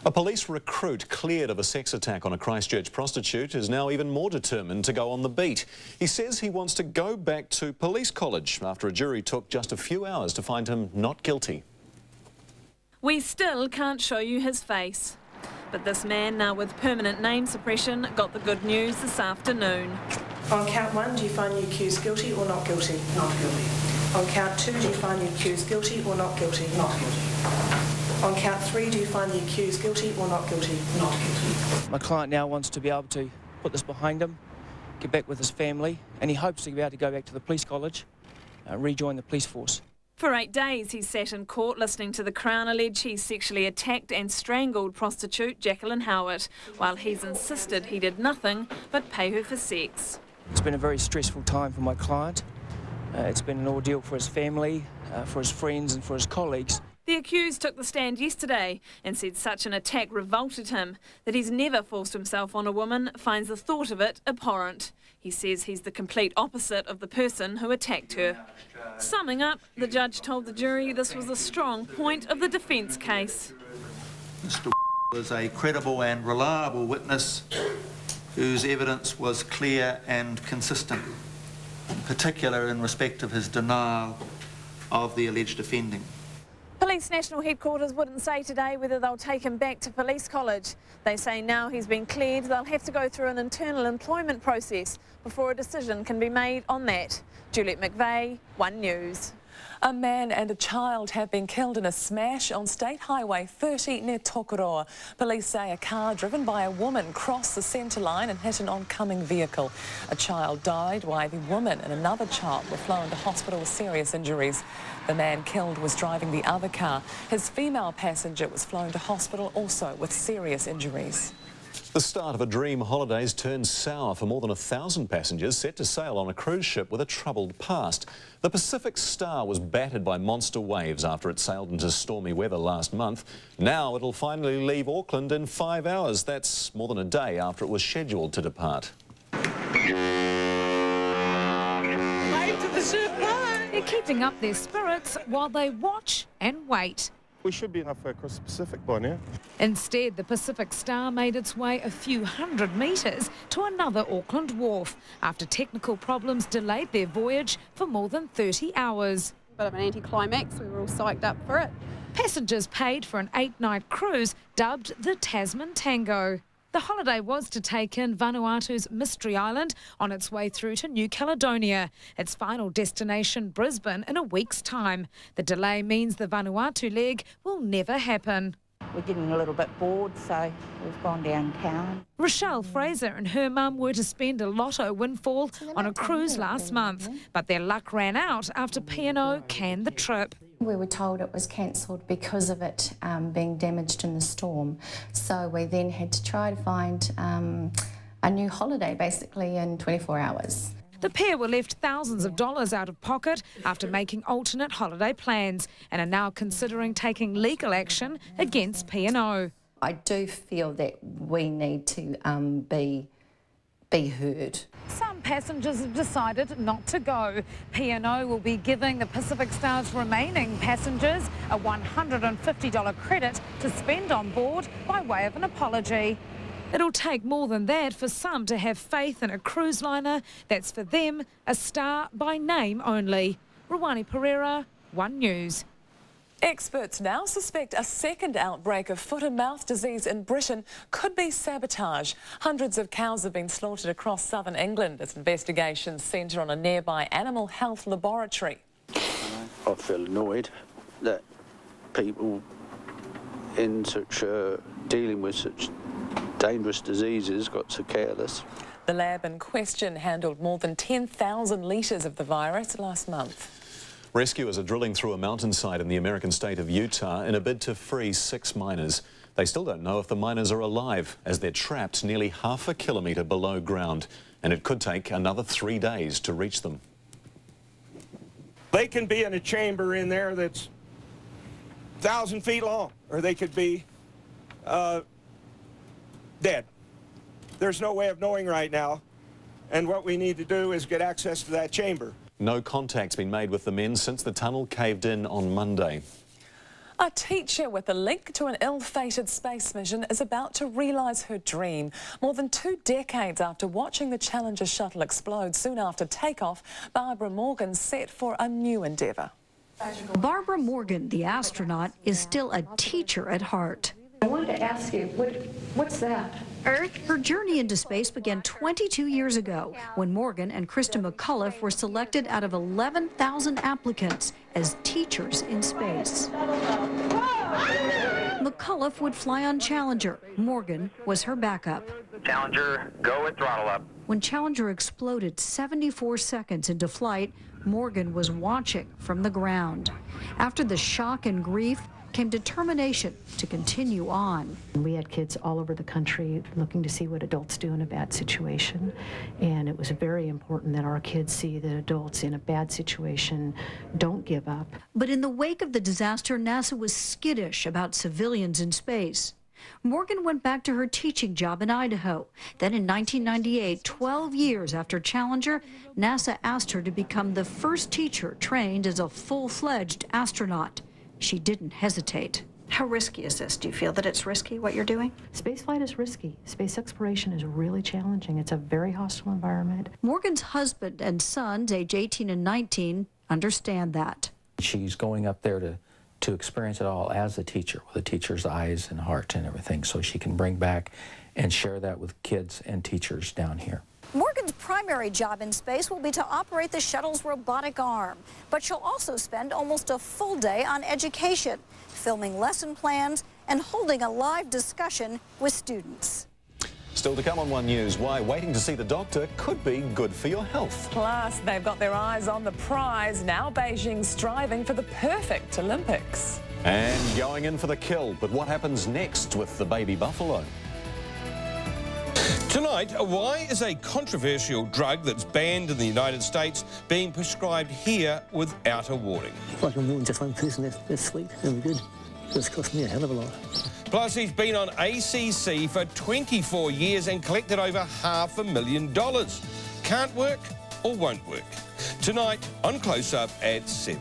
A police recruit cleared of a sex attack on a Christchurch prostitute is now even more determined to go on the beat. He says he wants to go back to police college after a jury took just a few hours to find him not guilty. We still can't show you his face. But this man, now with permanent name suppression, got the good news this afternoon. On count 1, do you find the accused guilty or not guilty? Not guilty. On count 2, do you find the accused guilty or not guilty? Not guilty. On count 3, do you find the accused guilty or not guilty? Not guilty. My client now wants to be able to put this behind him, get back with his family, and he hopes to be able to go back to the police college, rejoin the police force. For 8 days, he sat in court listening to the Crown allege he sexually attacked and strangled prostitute Jacqueline Howard, while he's insisted he did nothing but pay her for sex. It's been a very stressful time for my client. It's been an ordeal for his family, for his friends and for his colleagues. The accused took the stand yesterday and said such an attack revolted him, that he's never forced himself on a woman, finds the thought of it abhorrent. He says he's the complete opposite of the person who attacked her. Summing up, the judge told the jury this was a strong point of the defence case. Mr. was a credible and reliable witness whose evidence was clear and consistent, in particular in respect of his denial of the alleged offending. Police National Headquarters wouldn't say today whether they'll take him back to police college. They say now he's been cleared, they'll have to go through an internal employment process before a decision can be made on that. Juliet McVeigh, One News. A man and a child have been killed in a smash on State Highway 30 near Tokoroa. Police say a car driven by a woman crossed the centre line and hit an oncoming vehicle. A child died while the woman and another child were flown to hospital with serious injuries. The man killed was driving the other car. His female passenger was flown to hospital also with serious injuries. The start of a dream holidays turned sour for more than 1,000 passengers set to sail on a cruise ship with a troubled past. The Pacific Star was battered by monster waves after it sailed into stormy weather last month. Now it'll finally leave Auckland in 5 hours. That's more than a day after it was scheduled to depart. They're keeping up their spirits while they watch and wait. We should be enough across the Pacific by now. Instead, the Pacific Star made its way a few hundred metres to another Auckland wharf after technical problems delayed their voyage for more than 30 hours. Bit of an anticlimax, we were all psyched up for it. Passengers paid for an 8-night cruise dubbed the Tasman Tango. The holiday was to take in Vanuatu's Mystery Island on its way through to New Caledonia, its final destination Brisbane in a week's time. The delay means the Vanuatu leg will never happen. We're getting a little bit bored, so we've gone downtown. Rochelle Fraser and her mum were to spend a lotto windfall on a cruise last month, but their luck ran out after P&O canned the trip. We were told it was cancelled because of it being damaged in the storm. So we then had to try to find a new holiday, basically, in 24 hours. The pair were left thousands of dollars out of pocket after making alternate holiday plans and are now considering taking legal action against P&O. I do feel that we need to be heard. Some passengers have decided not to go. P&O will be giving the Pacific Star's remaining passengers a $150 credit to spend on board by way of an apology. It'll take more than that for some to have faith in a cruise liner that's for them a star by name only. Ruwani Pereira, One News. Experts now suspect a second outbreak of foot and mouth disease in Britain could be sabotage. Hundreds of cows have been slaughtered across southern England as investigations centre on a nearby animal health laboratory. I feel annoyed that people in such dealing with such dangerous diseases got so careless. The lab in question handled more than 10,000 litres of the virus last month. Rescuers are drilling through a mountainside in the American state of Utah in a bid to free 6 miners. They still don't know if the miners are alive, as they're trapped nearly half a kilometre below ground, and it could take another 3 days to reach them. They can be in a chamber in there that's 1,000 feet long, or they could be dead. There's no way of knowing right now, and what we need to do is get access to that chamber. No contact's been made with the men since the tunnel caved in on Monday. A teacher with a link to an ill-fated space mission is about to realise her dream. More than 2 decades after watching the Challenger shuttle explode soon after takeoff, Barbara Morgan's set for a new endeavour. Barbara Morgan, the astronaut, is still a teacher at heart. I wanted to ask you, what's that? Earth. Her journey into space began 22 years ago when Morgan and Krista McCullough were selected out of 11,000 applicants as teachers in space. McCullough would fly on Challenger. Morgan was her backup. Challenger, go with throttle up. When Challenger exploded 74 seconds into flight, Morgan was watching from the ground. After the shock and grief came determination to continue on. We had kids all over the country looking to see what adults do in a bad situation, and it was very important that our kids see that adults in a bad situation don't give up. But in the wake of the disaster, NASA was skittish about civilians in space. Morgan went back to her teaching job in Idaho. Then in 1998, 12 years after Challenger, NASA asked her to become the first teacher trained as a full-fledged astronaut. She didn't hesitate. How risky is this? Do you feel that it's risky, what you're doing? Spaceflight is risky. Space exploration is really challenging. It's a very hostile environment. Morgan's husband and sons, age 18 and 19, understand that. She's going up there to experience it all as a teacher, with a teacher's eyes and heart and everything, so she can bring back and share that with kids and teachers down here. Morgan's primary job in space will be to operate the shuttle's robotic arm, but she'll also spend almost a full day on education, filming lesson plans and holding a live discussion with students. Still to come on One News, why waiting to see the doctor could be good for your health. Plus, they've got their eyes on the prize. Now Beijing's striving for the perfect Olympics. And going in for the kill. But what happens next with the baby buffalo? Tonight, why is a controversial drug that's banned in the United States being prescribed here without a warning? If I can warn just one person, that's sweet, that'll be good. It's cost me a hell of a lot. Plus, he's been on ACC for 24 years and collected over $500,000. Can't work or won't work. Tonight on Close Up at 7.